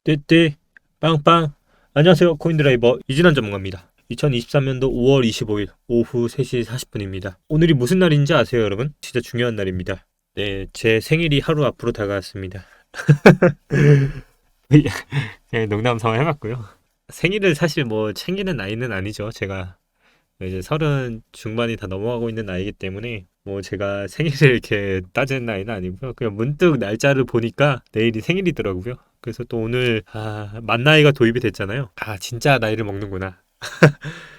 띠띠 빵빵. 안녕하세요, 코인드라이버 이진환 전문가입니다. 2023년도 5월 25일 오후 3시 40분입니다. 오늘이 무슨 날인지 아세요, 여러분? 진짜 중요한 날입니다. 네, 제 생일이 하루 앞으로 다가왔습니다. 그냥 농담 삼아 해봤고요. 생일을 사실 뭐 챙기는 나이는 아니죠. 제가 이제 30 중반이 다 넘어가고 있는 나이기 때문에 뭐 제가 생일을 이렇게 따지는 나이는 아니고요. 그냥 문득 날짜를 보니까 내일이 생일이더라고요. 그래서 또 오늘 만 나이가 도입이 됐잖아요. 진짜 나이를 먹는구나.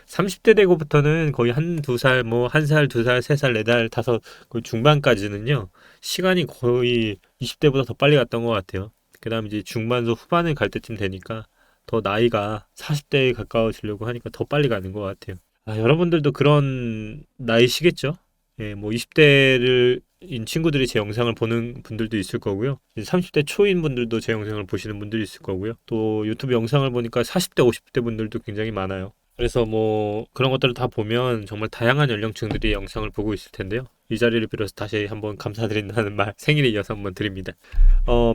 30대 되고부터는 거의 한두 살, 뭐 한 살, 두 살, 세 살, 네 살, 다섯 그 중반까지는요. 시간이 거의 20대보다 더 빨리 갔던 것 같아요. 그다음 이제 중반에서 후반을 갈 때쯤 되니까 더 나이가 40대에 가까워지려고 하니까 더 빨리 가는 것 같아요. 여러분들도 그런 나이시겠죠? 예, 뭐 20대를 인 친구들이 제 영상을 보는 분들도 있을 거고요. 30대 초인 분들도 제 영상을 보시는 분들이 있을 거고요. 또 유튜브 영상을 보니까 40대, 50대 분들도 굉장히 많아요. 그래서 뭐 그런 것들을 다 보면 정말 다양한 연령층들이 영상을 보고 있을 텐데요. 이 자리를 빌어서 다시 한번 감사드린다는 말 생일에 이어서 한번 드립니다.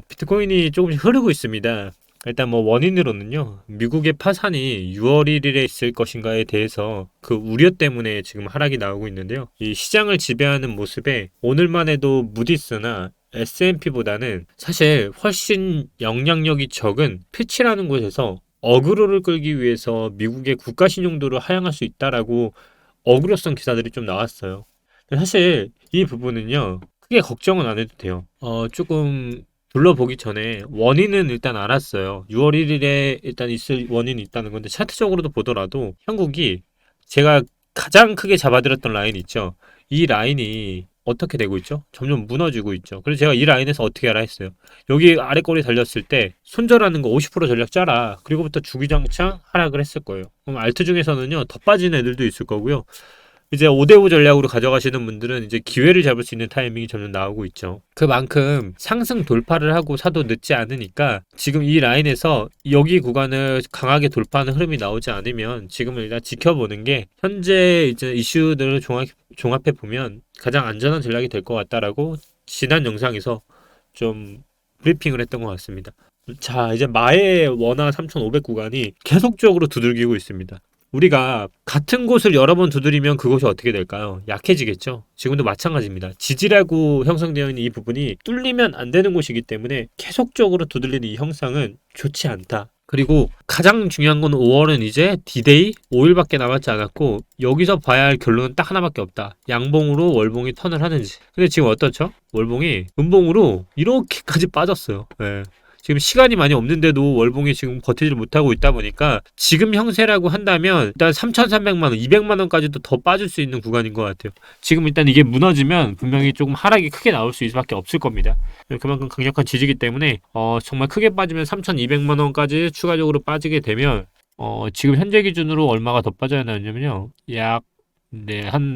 비트코인이 조금씩 흐르고 있습니다. 일단 뭐 원인으로는요, 미국의 파산이 6월 1일에 있을 것인가에 대해서 그 우려 때문에 지금 하락이 나오고 있는데요. 이 시장을 지배하는 모습에 오늘만 해도 무디스나 S&P보다는 사실 훨씬 영향력이 적은 피치라는 곳에서 어그로를 끌기 위해서 미국의 국가 신용도를 하향할 수 있다라고 어그로성 기사들이 좀 나왔어요. 근데 사실 이 부분은요, 크게 걱정은 안 해도 돼요. 조금 둘러보기 전에 원인은 일단 알았어요. 6월 1일에 일단 있을 원인이 있다는 건데, 차트적으로도 보더라도 한국이 제가 가장 크게 잡아들였던 라인 있죠. 이 라인이 어떻게 되고 있죠? 점점 무너지고 있죠. 그래서 제가 이 라인에서 어떻게 하라 했어요. 여기 아래 꼬리 달렸을 때 손절하는 거 50% 전략 짜라. 그리고부터 주기장창 하락을 했을 거예요. 그럼 알트 중에서는요, 더 빠진 애들도 있을 거고요. 이제 5대5 전략으로 가져가시는 분들은 이제 기회를 잡을 수 있는 타이밍이 점점 나오고 있죠. 그만큼 상승 돌파를 하고 사도 늦지 않으니까 지금 이 라인에서 여기 구간을 강하게 돌파하는 흐름이 나오지 않으면 지금은 일단 지켜보는 게 현재 이제 이슈들을 종합해 보면 가장 안전한 전략이 될 것 같다라고 지난 영상에서 좀 브리핑을 했던 것 같습니다. 자, 이제 마의 원화 3,500 구간이 계속적으로 두들기고 있습니다. 우리가 같은 곳을 여러 번 두드리면 그곳이 어떻게 될까요? 약해지겠죠. 지금도 마찬가지입니다. 지지라고 형성되어 있는 이 부분이 뚫리면 안 되는 곳이기 때문에 계속적으로 두들리는 이 형상은 좋지 않다. 그리고 가장 중요한 건 5월은 이제 디데이 5일밖에 남았지 않았고, 여기서 봐야 할 결론은 딱 하나밖에 없다. 양봉으로 월봉이 턴을 하는지. 근데 지금 어떻죠? 월봉이 음봉으로 이렇게까지 빠졌어요. 예. 지금 시간이 많이 없는데도 월봉이 지금 버티질 못하고 있다 보니까 지금 형세라고 한다면 일단 3,300만 원, 200만 원까지도 더 빠질 수 있는 구간인 것 같아요. 지금 일단 이게 무너지면 분명히 조금 하락이 크게 나올 수밖에 없을 겁니다. 그만큼 강력한 지지기 때문에 정말 크게 빠지면 3,200만 원까지 추가적으로 빠지게 되면 지금 현재 기준으로 얼마가 더 빠져야 하냐면요. 한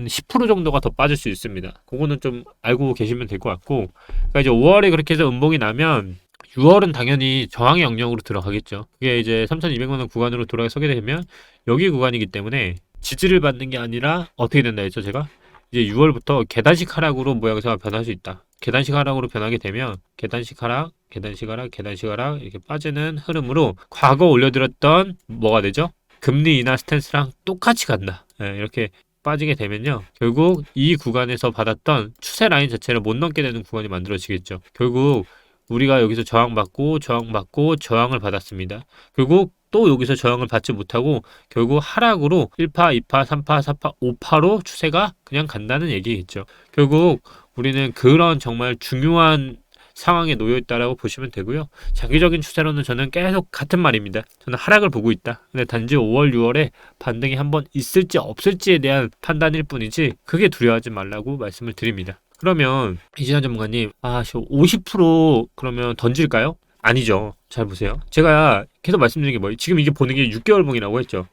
10% 정도가 더 빠질 수 있습니다. 그거는 좀 알고 계시면 될 것 같고, 그러니까 이제 5월에 그렇게 해서 음봉이 나면 6월은 당연히 저항의 영역으로 들어가겠죠. 그게 이제 3,200만 원 구간으로 돌아서게 되면 여기 구간이기 때문에 지지를 받는 게 아니라 어떻게 된다 했죠, 제가? 이제 6월부터 계단식 하락으로 모양새가 변할 수 있다. 계단식 하락으로 변하게 되면 계단식 하락, 계단식 하락, 계단식 하락 이렇게 빠지는 흐름으로 과거 올려드렸던 뭐가 되죠? 금리 인하 스탠스랑 똑같이 간다. 이렇게 빠지게 되면요, 결국 이 구간에서 받았던 추세 라인 자체를 못 넘게 되는 구간이 만들어지겠죠. 결국 우리가 여기서 저항받고 저항받고 저항을 받았습니다. 결국 또 여기서 저항을 받지 못하고 결국 하락으로 1파, 2파, 3파, 4파, 5파로 추세가 그냥 간다는 얘기겠죠. 결국 우리는 그런 정말 중요한 상황에 놓여 있다라고 보시면 되고요. 장기적인 추세로는 저는 계속 같은 말입니다. 저는 하락을 보고 있다. 근데 단지 5월, 6월에 반등이 한번 있을지 없을지에 대한 판단일 뿐이지 그게 두려워하지 말라고 말씀을 드립니다. 그러면 이진환 전문가님, 50% 그러면 던질까요? 아니죠. 잘 보세요. 제가 계속 말씀드린 게 뭐예요? 지금 이게 보는 게 6개월 봉이라고 했죠.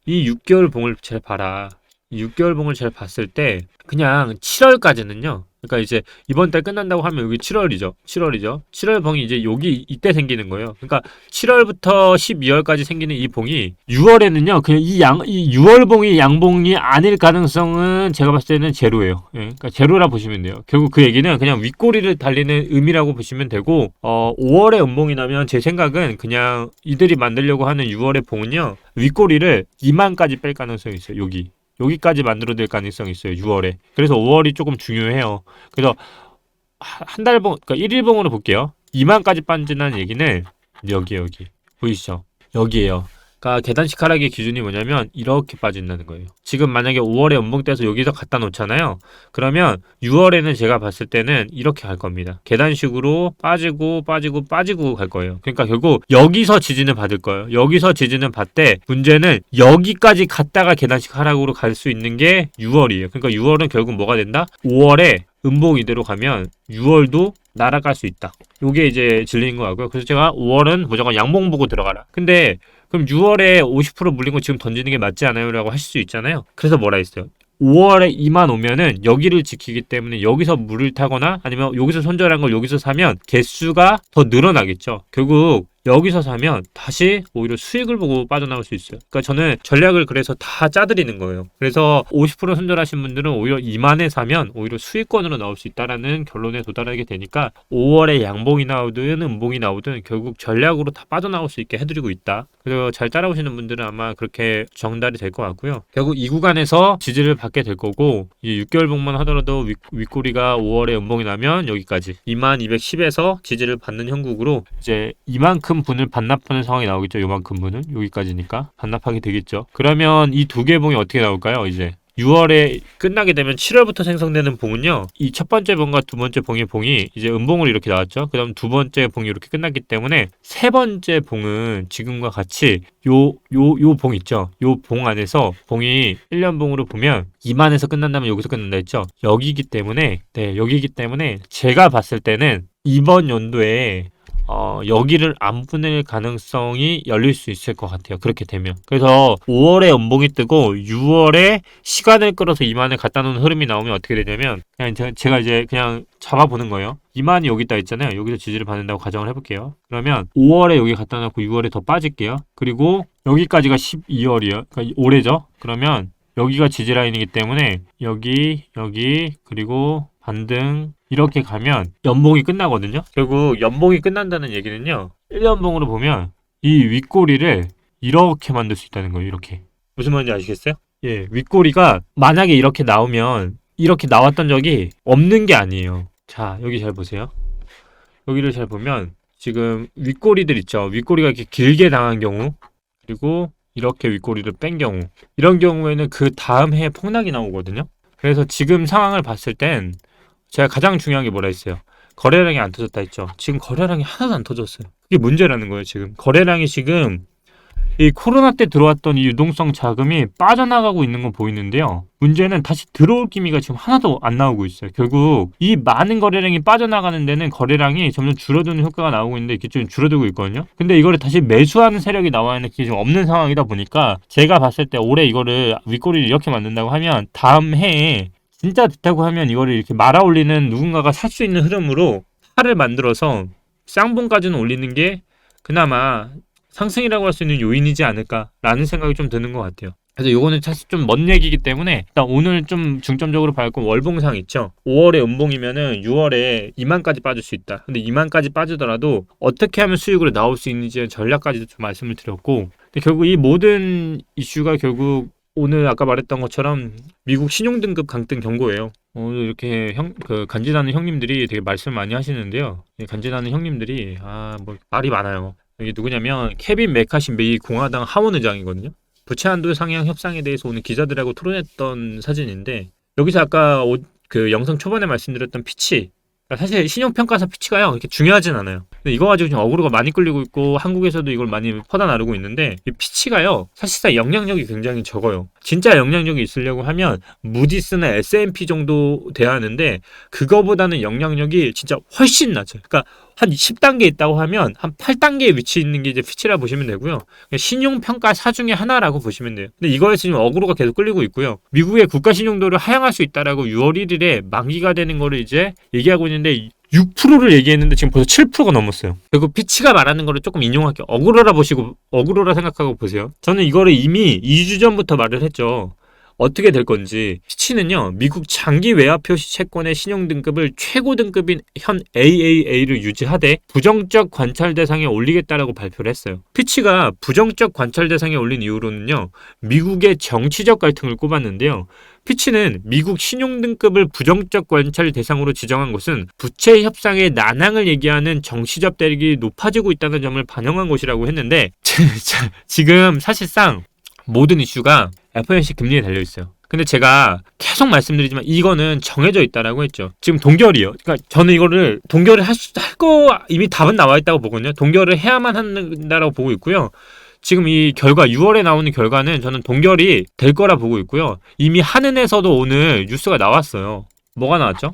이 6개월 봉을 잘 봐라. 6개월 봉을 잘 봤을 때 그냥 7월까지는요. 그러니까 이제 이번 달 끝난다고 하면 여기 7월이죠. 7월 봉이 이제 여기 이때 생기는 거예요. 그러니까 7월부터 12월까지 생기는 이 봉이 6월에는요. 그냥 이 6월 봉이 양봉이 아닐 가능성은 제가 봤을 때는 제로예요. 예, 그러니까 제로라 보시면 돼요. 결국 그 얘기는 그냥 윗꼬리를 달리는 의미라고 보시면 되고 5월에 음봉이 나면 제 생각은 그냥 이들이 만들려고 하는 6월의 봉은요. 윗꼬리를 2만까지 뺄 가능성이 있어요. 여기까지 만들어낼 가능성이 있어요. 6월에. 그래서 5월이 조금 중요해요. 그래서 한 달봉, 그러니까 1일봉으로 볼게요. 2만까지 빠진다는 얘기는 여기 보이시죠? 여기에요. 그러니까 계단식 하락의 기준이 뭐냐면 이렇게 빠진다는 거예요. 지금 만약에 5월에 음봉 떼서 여기서 갖다 놓잖아요. 그러면 6월에는 제가 봤을 때는 이렇게 갈 겁니다. 계단식으로 빠지고 갈 거예요. 그러니까 결국 여기서 지지는 받을 거예요. 여기서 지지는 받되 문제는 여기까지 갔다가 계단식 하락으로 갈 수 있는 게 6월이에요. 그러니까 6월은 결국 뭐가 된다? 5월에 음봉 이대로 가면 6월도 날아갈 수 있다. 요게 이제 진리인 거 같고요. 그래서 제가 5월은 무조건 양봉 보고 들어가라. 근데 그럼 6월에 50% 물린 거 지금 던지는 게 맞지 않아요? 라고 하실 수 있잖아요. 그래서 뭐라 했어요? 5월에 2만 오면은 여기를 지키기 때문에 여기서 물을 타거나 아니면 여기서 손절한 걸 여기서 사면 개수가 더 늘어나겠죠. 결국 여기서 사면 다시 오히려 수익을 보고 빠져나올 수 있어요. 그러니까 저는 전략을 그래서 다 짜드리는 거예요. 그래서 50% 손절하신 분들은 오히려 2만에 사면 오히려 수익권으로 나올 수 있다라는 결론에 도달하게 되니까 5월에 양봉이 나오든 음봉이 나오든 결국 전략으로 다 빠져나올 수 있게 해드리고 있다. 그래서 잘 따라오시는 분들은 아마 그렇게 정달이 될 것 같고요. 결국 이 구간에서 지지를 받게 될 거고 이제 6개월 봉만 하더라도 윗꼬리가 5월에 음봉이 나면 여기까지 2210에서 지지를 받는 형국으로 이제 이만큼 분을 반납하는 상황이 나오겠죠. 요만큼 분은 여기까지니까 반납하게 되겠죠. 그러면 이 두 개 봉이 어떻게 나올까요? 이제 6월에 끝나게 되면 7월부터 생성되는 봉은요. 이 첫 번째 봉과 두 번째 봉이 이제 음봉으로 이렇게 나왔죠. 그 다음 두 번째 봉이 이렇게 끝났기 때문에 세 번째 봉은 지금과 같이 요 봉 있죠. 요 봉 안에서 봉이 1년 봉으로 보면 2만에서 끝난다면 여기서 끝난다 했죠. 여기기 때문에 제가 봤을 때는 이번 연도에 여기를 안 보낼 가능성이 열릴 수 있을 것 같아요. 그렇게 되면. 그래서 5월에 음봉이 뜨고 6월에 시간을 끌어서 2만을 갖다 놓은 흐름이 나오면 어떻게 되냐면 그냥 제가 이제 그냥 잡아보는 거예요. 2만이 여기 있다 있잖아요. 여기서 지지를 받는다고 가정을 해볼게요. 그러면 5월에 여기 갖다 놓고 6월에 더 빠질게요. 그리고 여기까지가 12월이요. 그러니까 올해죠. 그러면 여기가 지지 라인이기 때문에 여기 그리고 반등 이렇게 가면 연봉이 끝나거든요. 결국 연봉이 끝난다는 얘기는요. 1년봉으로 보면 이 윗꼬리를 이렇게 만들 수 있다는 거예요. 이렇게. 무슨 말인지 아시겠어요? 예, 윗꼬리가 만약에 이렇게 나오면 이렇게 나왔던 적이 없는 게 아니에요. 자, 여기 잘 보세요. 여기를 잘 보면 지금 윗꼬리들 있죠. 윗꼬리가 이렇게 길게 당한 경우 그리고 이렇게 윗꼬리를 뺀 경우 이런 경우에는 그 다음 해에 폭락이 나오거든요. 그래서 지금 상황을 봤을 땐 제가 가장 중요한 게 뭐라 했어요? 거래량이 안 터졌다 했죠. 지금 거래량이 하나도 안 터졌어요. 그게 문제라는 거예요. 지금 거래량이 지금 이 코로나 때 들어왔던 이 유동성 자금이 빠져나가고 있는 건 보이는데요. 문제는 다시 들어올 기미가 지금 하나도 안 나오고 있어요. 결국 이 많은 거래량이 빠져나가는 데는 거래량이 점점 줄어드는 효과가 나오고 있는데 이게 좀 줄어들고 있거든요. 근데 이거를 다시 매수하는 세력이 나와 있는 게 지금 없는 상황이다 보니까 제가 봤을 때 올해 이거를 윗꼬리를 이렇게 만든다고 하면 다음 해에 진짜 됐다고 하면 이거를 이렇게 말아 올리는 누군가가 살 수 있는 흐름으로 팔을 만들어서 쌍봉까지는 올리는 게 그나마 상승이라고 할 수 있는 요인이지 않을까라는 생각이 좀 드는 것 같아요. 그래서 요거는 사실 좀 먼 얘기이기 때문에 일단 오늘 좀 중점적으로 밟고 월봉상 있죠. 5월에 음봉이면은 6월에 2만까지 빠질 수 있다. 근데 2만까지 빠지더라도 어떻게 하면 수익으로 나올 수 있는지 전략까지도 좀 말씀을 드렸고 근데 결국 이 모든 이슈가 결국 오늘 아까 말했던 것처럼 미국 신용등급 강등 경고예요. 오늘 이렇게 간지나는 형님들이 되게 말씀 많이 하시는데요. 간지나는 형님들이 뭐 말이 많아요. 이게 누구냐면 케빈 메카시 미 공화당 하원의장이거든요. 부채 한도 상향 협상에 대해서 오늘 기자들하고 토론했던 사진인데 여기서 아까 그 영상 초반에 말씀드렸던 피치 사실 신용평가사 피치가요 이렇게 중요하진 않아요. 근데 이거 가지고 지금 어그로가 많이 끌리고 있고 한국에서도 이걸 많이 퍼다 나르고 있는데 이 피치가요 사실상 영향력이 굉장히 적어요. 진짜 영향력이 있으려고 하면 무디스나 S&P 정도 돼야 하는데 그거보다는 영향력이 진짜 훨씬 낮아요. 그러니까 한 10단계 있다고 하면 한 8단계에 위치해 있는 게 이제 피치라 보시면 되고요. 신용평가사 중에 하나라고 보시면 돼요. 근데 이거에서 지금 어그로가 계속 끌리고 있고요. 미국의 국가 신용도를 하향할 수 있다라고 6월 1일에 만기가 되는 거를 이제 얘기하고 있는데 6%를 얘기했는데 지금 벌써 7%가 넘었어요. 그리고 피치가 말하는 거를 조금 인용할게요. 어그로라 보시고 어그로라 생각하고 보세요. 저는 이거를 이미 2주 전부터 말을 했죠. 어떻게 될 건지. 피치는요 미국 장기 외화 표시 채권의 신용 등급을 최고 등급인 현 AAA를 유지하되 부정적 관찰 대상에 올리겠다라고 발표를 했어요. 피치가 부정적 관찰 대상에 올린 이유로는요 미국의 정치적 갈등을 꼽았는데요. 피치는 미국 신용 등급을 부정적 관찰 대상으로 지정한 것은 부채 협상의 난항을 얘기하는 정치적 대립이 높아지고 있다는 점을 반영한 것이라고 했는데 지금 사실상 모든 이슈가 FOMC 금리에 달려있어요. 근데 제가 계속 말씀드리지만 이거는 정해져 있다라고 했죠. 지금 동결이요. 그러니까 저는 이거를 동결을 할 거 이미 답은 나와 있다고 보거든요. 동결을 해야만 한다라고 보고 있고요. 지금 이 결과 6월에 나오는 결과는 저는 동결이 될 거라 보고 있고요. 이미 한은에서도 오늘 뉴스가 나왔어요. 뭐가 나왔죠?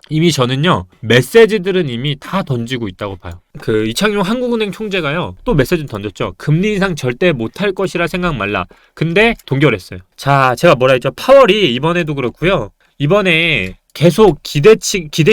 이미 저는요 메시지들은 이미 다 던지고 있다고 봐요. 그 이창용 한국은행 총재가요 또 메시지를 던졌죠. 금리 인상 절대 못할 것이라 생각 말라. 근데 동결했어요. 자, 제가 뭐라 했죠? 파월이 이번에도 그렇고요. 이번에 계속 기대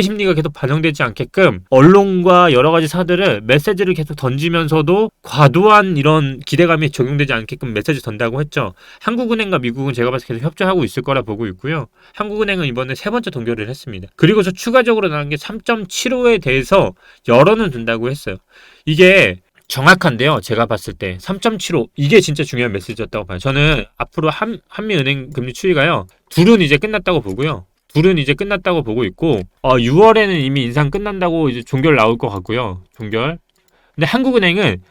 심리가 계속 반영되지 않게끔 언론과 여러 가지 사들을 메시지를 계속 던지면서도 과도한 이런 기대감이 적용되지 않게끔 메시지 던다고 했죠. 한국은행과 미국은 제가 봐서 계속 협조하고 있을 거라 보고 있고요. 한국은행은 이번에 세 번째 동결을 했습니다. 그리고서 추가적으로 나온 게 3.75에 대해서 여론은 둔다고 했어요. 이게 정확한데요. 제가 봤을 때 3.75 이게 진짜 중요한 메시지였다고 봐요. 저는 앞으로 한미은행 금리 추이가요. 둘은 이제 끝났다고 보고요. 둘은 이제 끝났다고 보고 있고 6월에는 이미 인상 끝난다고 이제 종결 나올 것 같고요. 종결. 근데 한국은행은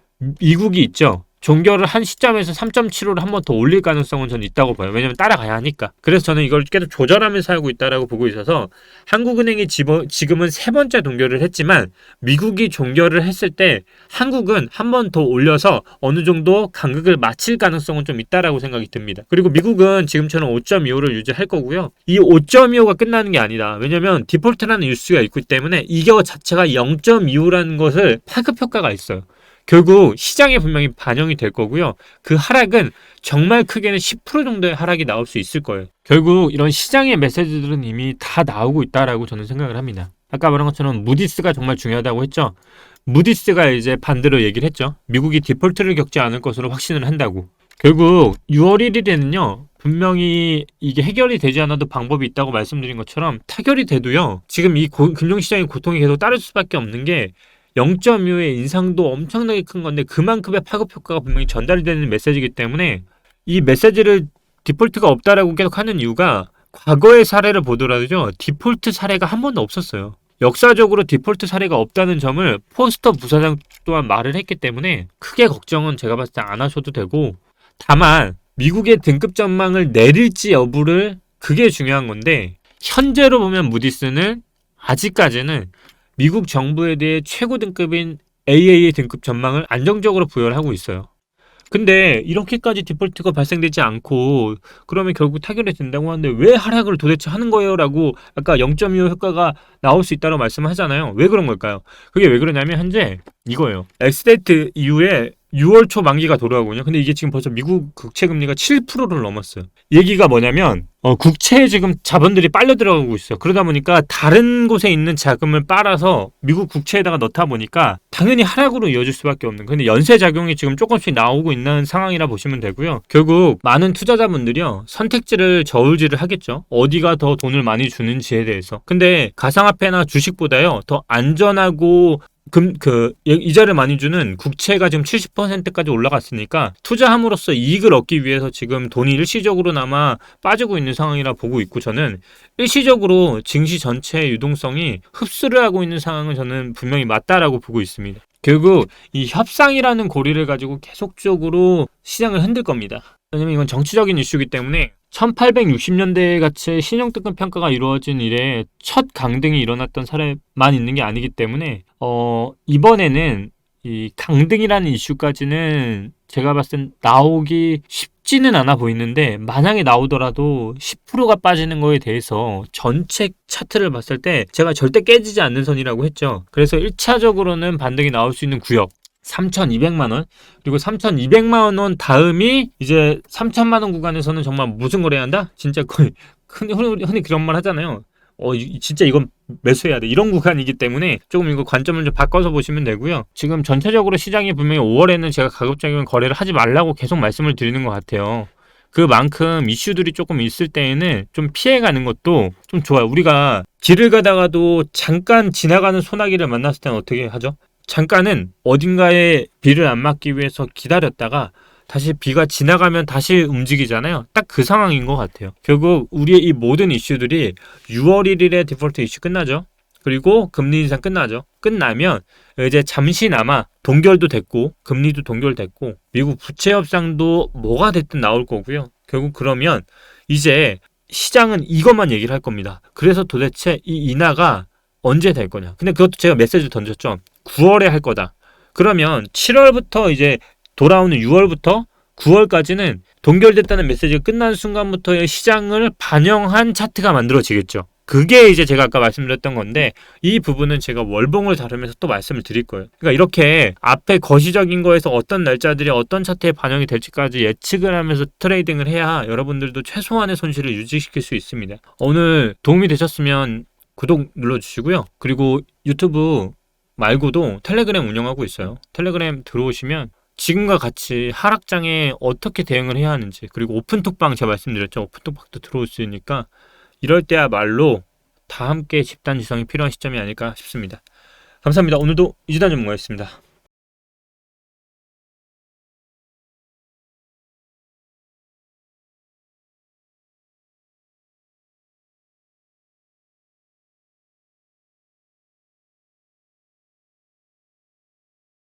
미국이 있죠. 종결을 한 시점에서 3.75를 한 번 더 올릴 가능성은 저는 있다고 봐요. 왜냐면 따라가야 하니까. 그래서 저는 이걸 계속 조절하면서 하고 있다라고 보고 있어서 한국은행이 지금은 세 번째 동결을 했지만 미국이 종결을 했을 때 한국은 한 번 더 올려서 어느 정도 간극을 맞출 가능성은 좀 있다라고 생각이 듭니다. 그리고 미국은 지금처럼 5.25를 유지할 거고요. 이 5.25가 끝나는 게 아니다. 왜냐면 디폴트라는 뉴스가 있기 때문에 이거 자체가 0.25라는 것을 파급 효과가 있어요. 결국 시장에 분명히 반영이 될 거고요. 그 하락은 정말 크게는 10% 정도의 하락이 나올 수 있을 거예요. 결국 이런 시장의 메시지들은 이미 다 나오고 있다라고 저는 생각을 합니다. 아까 말한 것처럼 무디스가 정말 중요하다고 했죠. 무디스가 이제 반대로 얘기를 했죠. 미국이 디폴트를 겪지 않을 것으로 확신을 한다고. 결국 6월 1일에는요. 분명히 이게 해결이 되지 않아도 방법이 있다고 말씀드린 것처럼 타결이 돼도요. 지금 이 금융시장의 고통이 계속 따를 수밖에 없는 게 0.25의 인상도 엄청나게 큰 건데 그만큼의 파급 효과가 분명히 전달이 되는 메시지이기 때문에 이 메시지를 디폴트가 없다라고 계속 하는 이유가 과거의 사례를 보더라도요. 디폴트 사례가 한 번도 없었어요. 역사적으로 디폴트 사례가 없다는 점을 포스터 부사장 또한 말을 했기 때문에 크게 걱정은 제가 봤을 때 안 하셔도 되고 다만 미국의 등급 전망을 내릴지 여부를 그게 중요한 건데 현재로 보면 무디스는 아직까지는 미국 정부에 대해 최고 등급인 AAA 등급 전망을 안정적으로 부여를 하고 있어요. 근데 이렇게까지 디폴트가 발생되지 않고 그러면 결국 타결이 된다고 하는데 왜 하락을 도대체 하는 거예요? 라고 아까 0.25 효과가 나올 수 있다고 말씀하잖아요. 왜 그런 걸까요? 그게 왜 그러냐면 현재 이거예요. 엑스데이트 이후에 6월 초 만기가 돌아오거든요. 근데 이게 지금 벌써 미국 국채 금리가 7%를 넘었어요. 얘기가 뭐냐면 국채에 지금 자본들이 빨려 들어가고 있어요. 그러다 보니까 다른 곳에 있는 자금을 빨아서 미국 국채에다가 넣다 보니까 당연히 하락으로 이어질 수밖에 없는. 근데 연쇄 작용이 지금 조금씩 나오고 있는 상황이라 보시면 되고요. 결국 많은 투자자분들이요 선택지를 저울질을 하겠죠. 어디가 더 돈을 많이 주는지에 대해서. 근데 가상화폐나 주식보다요 더 안전하고 이자를 많이 주는 국채가 지금 70%까지 올라갔으니까 투자함으로써 이익을 얻기 위해서 지금 돈이 일시적으로나마 빠지고 있는 상황이라 보고 있고 저는 일시적으로 증시 전체의 유동성이 흡수를 하고 있는 상황은 저는 분명히 맞다라고 보고 있습니다. 결국 이 협상이라는 고리를 가지고 계속적으로 시장을 흔들 겁니다. 왜냐면 이건 정치적인 이슈이기 때문에 1860년대 같이 신용등급 평가가 이루어진 이래 첫 강등이 일어났던 사례만 있는 게 아니기 때문에 이번에는 이 강등이라는 이슈까지는 제가 봤을 땐 나오기 쉽지는 않아 보이는데, 만약에 나오더라도 10%가 빠지는 거에 대해서 전체 차트를 봤을 때 제가 절대 깨지지 않는 선이라고 했죠. 그래서 1차적으로는 반등이 나올 수 있는 구역 3,200만 원, 그리고 3,200만 원 다음이 이제 3천만 원 구간에서는 정말 무슨 거래야 한다? 진짜 거의 흔히 그런 말 하잖아요. 진짜 이건 매수해야 돼. 이런 구간이기 때문에 조금 이거 관점을 좀 바꿔서 보시면 되고요. 지금 전체적으로 시장이 분명히 5월에는 제가 가급적이면 거래를 하지 말라고 계속 말씀을 드리는 것 같아요. 그만큼 이슈들이 조금 있을 때에는 좀 피해가는 것도 좀 좋아요. 우리가 길을 가다가도 잠깐 지나가는 소나기를 만났을 때는 어떻게 하죠? 잠깐은 어딘가에 비를 안 맞기 위해서 기다렸다가 다시 비가 지나가면 다시 움직이잖아요. 딱 그 상황인 것 같아요. 결국 우리의 이 모든 이슈들이 6월 1일에 디폴트 이슈 끝나죠. 그리고 금리 인상 끝나죠. 끝나면 이제 잠시나마 동결도 됐고, 금리도 동결됐고, 미국 부채 협상도 뭐가 됐든 나올 거고요. 결국 그러면 이제 시장은 이것만 얘기를 할 겁니다. 그래서 도대체 이 인하가 언제 될 거냐. 근데 그것도 제가 메시지 던졌죠. 9월에 할 거다. 그러면 7월부터 이제 돌아오는 6월부터 9월까지는 동결됐다는 메시지가 끝난 순간부터의 시장을 반영한 차트가 만들어지겠죠. 그게 이제 제가 아까 말씀드렸던 건데, 이 부분은 제가 월봉을 다루면서 또 말씀을 드릴 거예요. 그러니까 이렇게 앞에 거시적인 거에서 어떤 날짜들이 어떤 차트에 반영이 될지까지 예측을 하면서 트레이딩을 해야 여러분들도 최소한의 손실을 유지시킬 수 있습니다. 오늘 도움이 되셨으면 구독 눌러주시고요. 그리고 유튜브 말고도 텔레그램 운영하고 있어요. 텔레그램 들어오시면 지금과 같이 하락장에 어떻게 대응을 해야 하는지, 그리고 오픈톡방 제가 말씀드렸죠. 오픈톡방도 들어올 수 있으니까 이럴 때야말로 다 함께 집단 지성이 필요한 시점이 아닐까 싶습니다. 감사합니다. 오늘도 이지단 전문가였습니다.